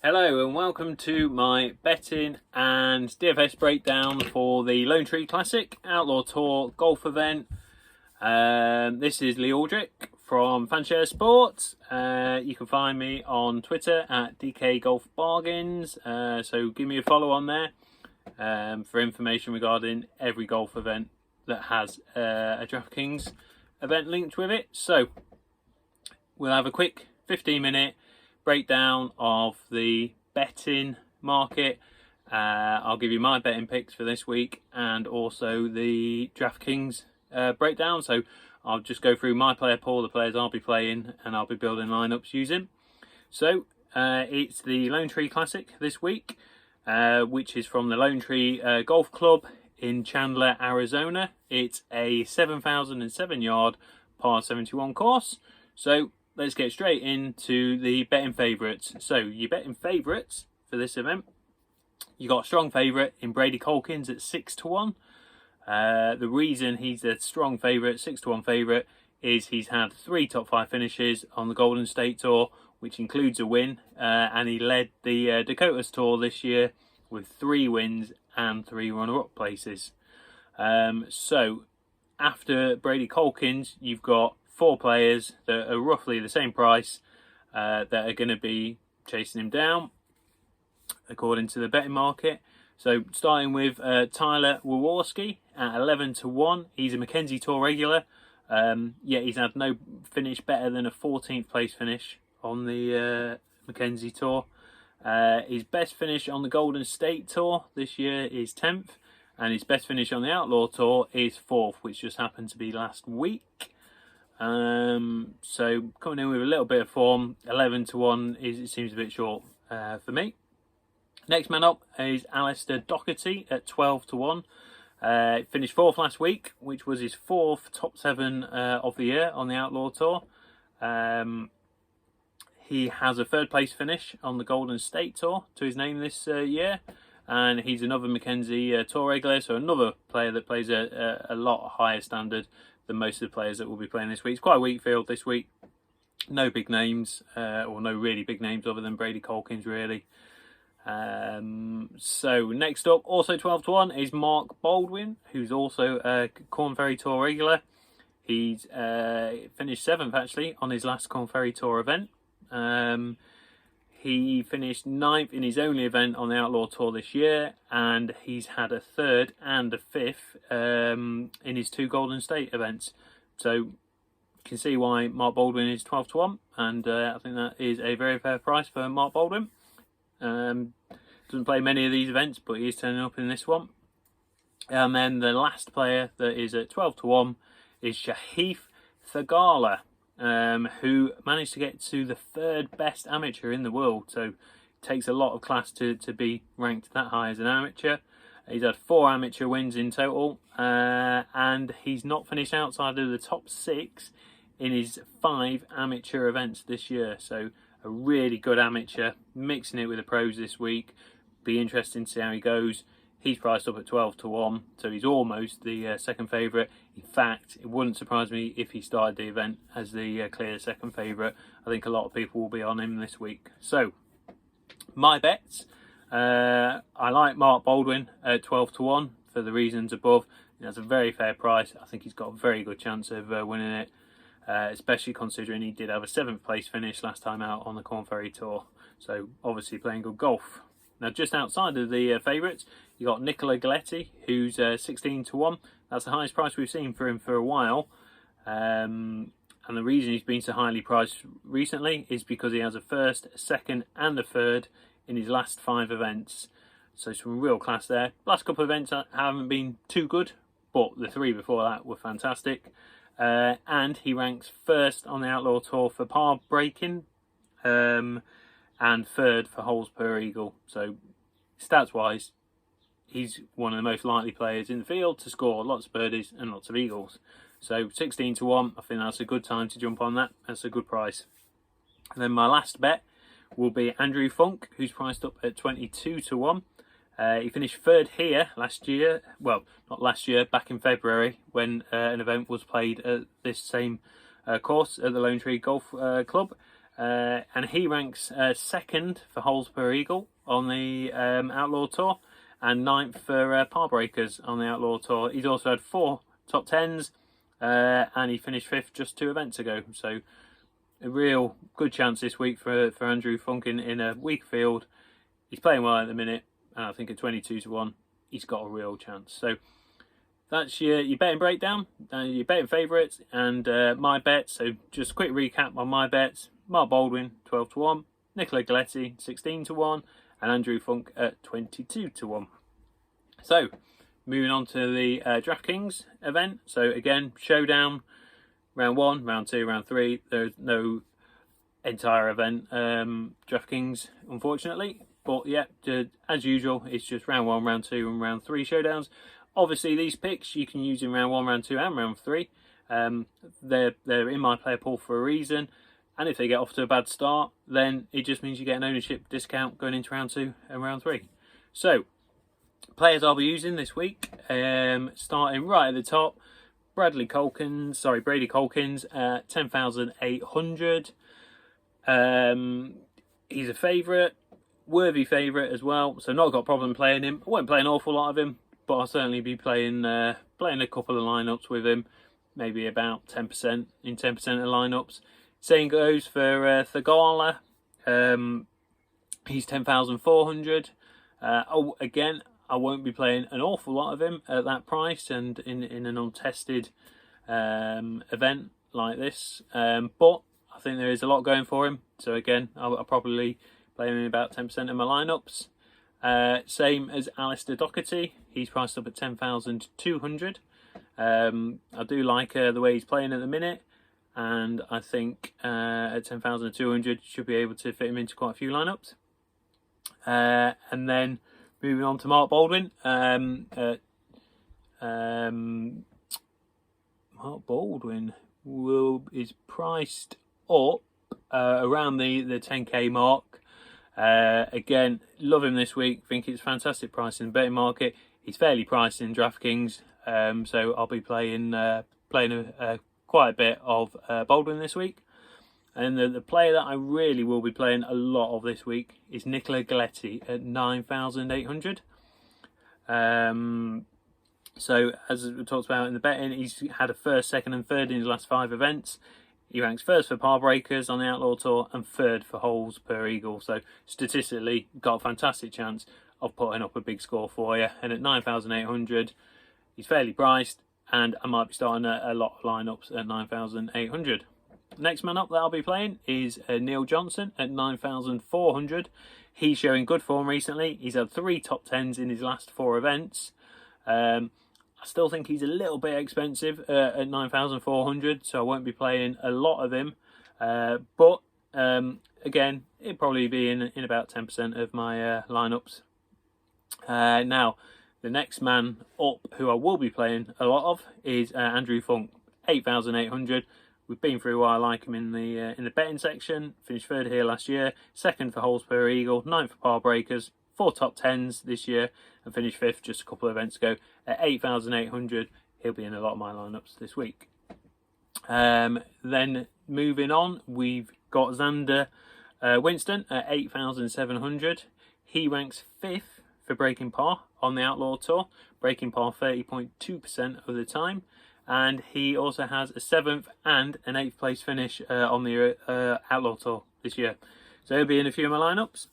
Hello and welcome to my betting and DFS breakdown for the Lone Tree Classic Outlaw Tour golf event. This is Alldrick from FanShareSports. You can find me on Twitter at DK Golf Bargains, so give me a follow on there for information regarding every golf event that has a Draftkings event linked with it. So we'll have a quick 15-minute breakdown of the betting market. I'll give you my betting picks for this week and also the Draftkings breakdown. So I'll just go through my player pool, the players I'll be playing, and I'll be building lineups using. So it's the Lone Tree Classic this week, which is from the Lone Tree Golf Club in Chandler, Arizona. It's a 7,007 yard par 71 course. So let's get straight into the betting favourites. So your betting favourites for this event, you got a strong favourite in Brady Colkins at 6-1. The reason he's a strong favourite, 6-1 favourite, is he's had 3 top 5 finishes on the Golden State Tour, which includes a win, and he led the Dakotas Tour this year with 3 wins and 3 runner-up places. So after Brady Colkins, you've got 4 players that are roughly the same price that are going to be chasing him down, according to the betting market. So starting with Tyler Waworski at 11-1. He's a Mackenzie Tour regular. Yet he's had no finish better than a 14th place finish on the Mackenzie Tour. His best finish on the Golden State Tour this year is 10th. And his best finish on the Outlaw Tour is 4th, which just happened to be last week. So coming in with a little bit of form, 11-1 it seems a bit short for me. Next man up is Alistair Doherty at 12-1. Finished 4th last week, which was his 4th top 7 of the year on the Outlaw Tour. He has a 3rd place finish on the Golden State Tour to his name this year. And he's another Mackenzie Tour regular, so another player that plays a lot higher standard than most of the players that will be playing this week. It's quite a weak field this week. No big names, or no really big names other than Brady Colkins, really. So next up, also 12-1, is Mark Baldwin, who's also a Corn Ferry Tour regular. He's finished 7th, actually, on his last Corn Ferry Tour event. He finished 9th in his only event on the Outlaw Tour this year, and he's had a 3rd and a 5th in his 2 Golden State events. So you can see why Mark Baldwin is 12-1, and I think that is a very fair price for Mark Baldwin. Doesn't play many of these events, but he is turning up in this one. And then the last player that is at 12-1 is Shahif Thagala, who managed to get to the 3rd best amateur in the world. So it takes a lot of class to be ranked that high as an amateur. He's had 4 amateur wins in total, and he's not finished outside of the top 6 in his 5 amateur events this year. So a really good amateur, mixing it with the pros this week. Be interesting to see how he goes. He's priced up at 12-1, so he's almost the 2nd favourite. In fact, it wouldn't surprise me if he started the event as the clear 2nd favourite. I think a lot of people will be on him this week. So, my bets. I like Mark Baldwin at 12-1 for the reasons above. That's a very fair price. I think he's got a very good chance of winning it, especially considering he did have a 7th place finish last time out on the Corn Ferry Tour. So, obviously playing good golf. Now, just outside of the favourites, you got Nicola Galetti, who's 16-1. That's the highest price we've seen for him for a while. And the reason he's been so highly priced recently is because he has a 1st, a 2nd, and a 3rd in his last 5 events. So some real class there. Last couple of events haven't been too good, but the 3 before that were fantastic. And he ranks 1st on the Outlaw Tour for par breaking. And 3rd for holes per eagle. So stats wise, he's one of the most likely players in the field to score lots of birdies and lots of eagles. So 16-1, I think that's a good time to jump on that. That's a good price. And then my last bet will be Andrew Funk, who's priced up at 22-1. He finished 3rd here last year. Well, not last year, back in February, when an event was played at this same course at the Lone Tree Golf Club. and he ranks second for holes per eagle on the Outlaw Tour, and ninth for par breakers on the Outlaw Tour. He's also had 4 top 10s, and he finished 5th just 2 events ago. So a real good chance this week for Andrew Funk in a weak field. He's playing well at the minute, and I think at 22 to 1, he's got a real chance. So that's your betting breakdown, your betting favourites, and my bets. So just a quick recap on my bets. Mark Baldwin, 12 to 1. Nicola Galetti, 16 to 1. And Andrew Funk at 22 to 1. So, moving on to the DraftKings event. So again, Showdown, round 1, round 2, round 3. There's no entire event DraftKings, unfortunately. But yeah, as usual, it's just round 1, round 2 and round 3 showdowns. Obviously, these picks you can use in round 1, round 2 and round 3. They're in my player pool for a reason. And if they get off to a bad start, then it just means you get an ownership discount going into round 2 and round 3. So, players I'll be using this week, starting right at the top, Brady Colkins, 10,800. He's a favourite, worthy favourite as well, so not got a problem playing him. I won't play an awful lot of him, but I'll certainly be playing a couple of lineups with him, maybe about 10% in 10% of lineups. Same goes for Thagala. He's 10,400. Again, I won't be playing an awful lot of him at that price and in an untested event like this. But I think there is a lot going for him. So again, I'll probably play him in about 10% of my lineups. Same as Alistair Doherty. He's priced up at 10,200. I do like the way he's playing at the minute. And I think at 10,200 should be able to fit him into quite a few lineups. And then moving on to Mark Baldwin. Mark Baldwin is priced up around the 10k mark. Again, love him this week. Think it's fantastic price in the betting market. He's fairly priced in DraftKings, so I'll be playing quite a bit of Baldwin this week. And the player that I really will be playing a lot of this week is Nicola Galetti at 9,800. So as we talked about in the betting, he's had a 1st, 2nd and 3rd in his last 5 events. He ranks 1st for par breakers on the Outlaw Tour and 3rd for holes per eagle. So statistically, got a fantastic chance of putting up a big score for you. And at 9,800, he's fairly priced. And I might be starting a lot of lineups at 9,800. Next man up that I'll be playing is Neil Johnson at 9,400. He's showing good form recently. He's had 3 top 10s in his last 4 events. I still think he's a little bit expensive at 9,400, so I won't be playing a lot of him. But again, it'll probably be in about 10% of my lineups. Now, the next man up who I will be playing a lot of is Andrew Funk, 8,800. We've been through why I like him in the betting section. Finished 3rd here last year, 2nd for holes per eagle, 9th for par breakers, 4 top 10s this year, and finished 5th just a couple of events ago at 8,800. He'll be in a lot of my lineups this week. Then moving on, we've got Xander Winston at 8,700. He ranks 5th for breaking par on the Outlaw Tour, breaking par 30.2% of the time, and he also has a 7th and an 8th place finish on the Outlaw Tour this year. So he'll be in a few of my lineups.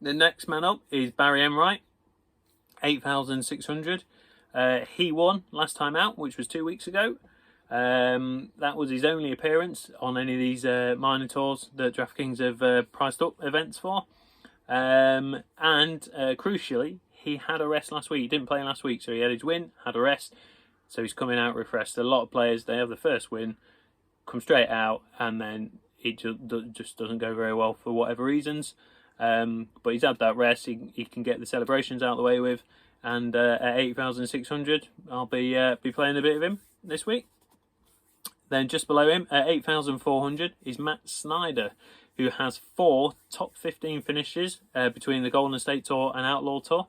The next man up is Barry Enright, 8,600. He won last time out, which was 2 weeks ago. That was his only appearance on any of these minor tours that DraftKings have priced up events for. And crucially, he had a rest last week. He didn't play last week, so he had his win, had a rest, so he's coming out refreshed. A lot of players, they have the first win, come straight out, and then it just doesn't go very well for whatever reasons. But he's had that rest. He can get the celebrations out of the way with, and at 8,600, I'll be playing a bit of him this week. Then just below him at 8,400 is Matt Snyder, who has 4 top 15 finishes between the Golden State Tour and Outlaw Tour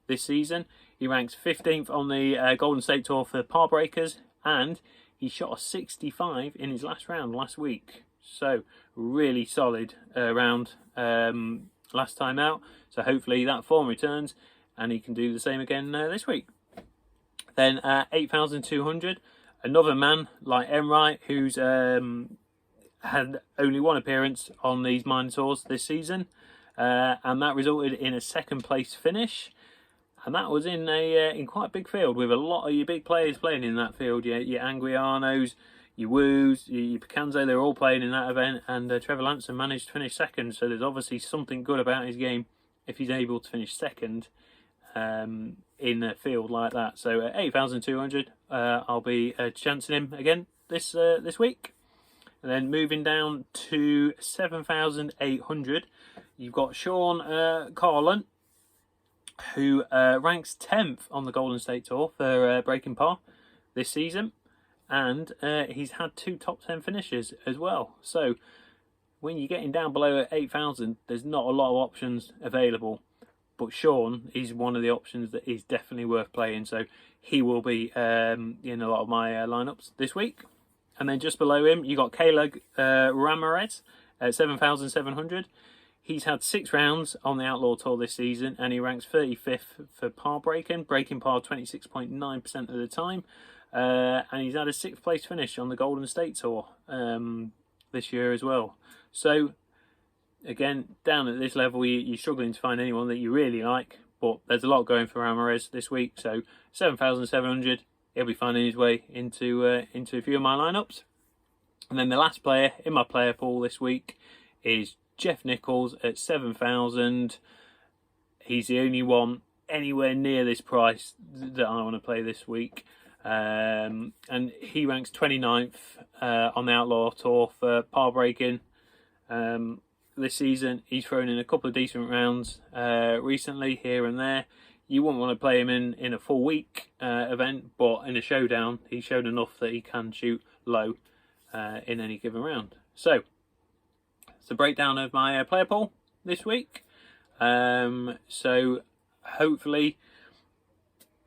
this season. He ranks 15th on the Golden State Tour for par breakers, and he shot a 65 in his last round last week. So really solid round last time out. So hopefully that form returns and he can do the same again this week. Then 8,200, another man like Enright, who's had only one appearance on these minor tours this season, and that resulted in a second place finish. And that was in quite a big field with a lot of your big players playing in that field. Your Anguianos, your Woos, your Picanzo, they're all playing in that event. And Trevor Lanson managed to finish second. So there's obviously something good about his game if he's able to finish second in a field like that. So 8,200, I'll be chancing him again this week. And then moving down to 7,800, you've got Sean Carlin, who ranks 10th on the Golden State Tour for breaking par this season, and he's had 2 top 10 finishes as well. So when you're getting down below 8,000, there's not a lot of options available, but Sean is one of the options that is definitely worth playing. So he will be in a lot of my lineups this week. And then just below him, you got Caleb Ramirez at 7,700. He's had 6 rounds on the Outlaw Tour this season, and he ranks 35th for par breaking par 26.9% of the time. And he's had a 6th place finish on the Golden State Tour this year as well. So, again, down at this level, you're struggling to find anyone that you really like, but there's a lot going for Ramirez this week. So, 7,700, he'll be finding his way into a few of my lineups. And then the last player in my player pool this week is Jeff Nichols at 7,000. He's the only one anywhere near this price that I want to play this week. And he ranks 29th on the Outlaw Tour for par breaking this season. He's thrown in a couple of decent rounds recently here and there. You wouldn't want to play him in a full week event, but in a showdown, he showed enough that he can shoot low in any given round. So, it's a breakdown of my player pool this week. So, hopefully,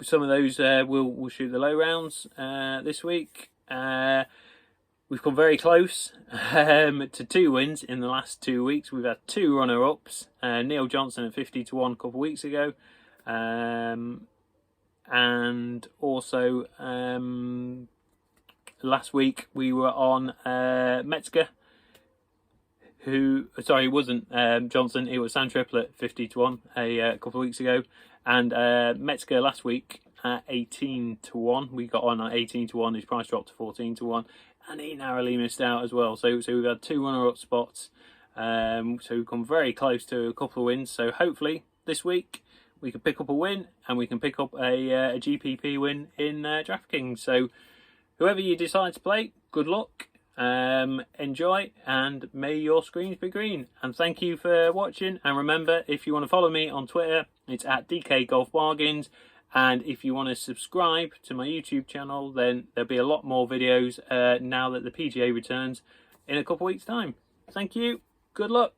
some of those will shoot the low rounds this week. We've come very close to 2 wins in the last 2 weeks. We've had 2 runner-ups. Neil Johnson at 50 to 1 a couple of weeks ago. And also last week we were on Metzger, it wasn't Johnson, it was Sam Triplett 50 to 1 a couple of weeks ago, and Metzger last week at 18 to 1. We got on at 18 to 1, his price dropped to 14 to 1, and he narrowly missed out as well. So we've had 2 runner-up spots, so we've come very close to a couple of wins. So hopefully this week we can pick up a win, and we can pick up a GPP win in DraftKings. So whoever you decide to play, good luck, enjoy, and may your screens be green. And thank you for watching. And remember, if you want to follow me on Twitter, it's at DK Golf Bargains. And if you want to subscribe to my YouTube channel, then there'll be a lot more videos now that the PGA returns in a couple of weeks' time. Thank you. Good luck.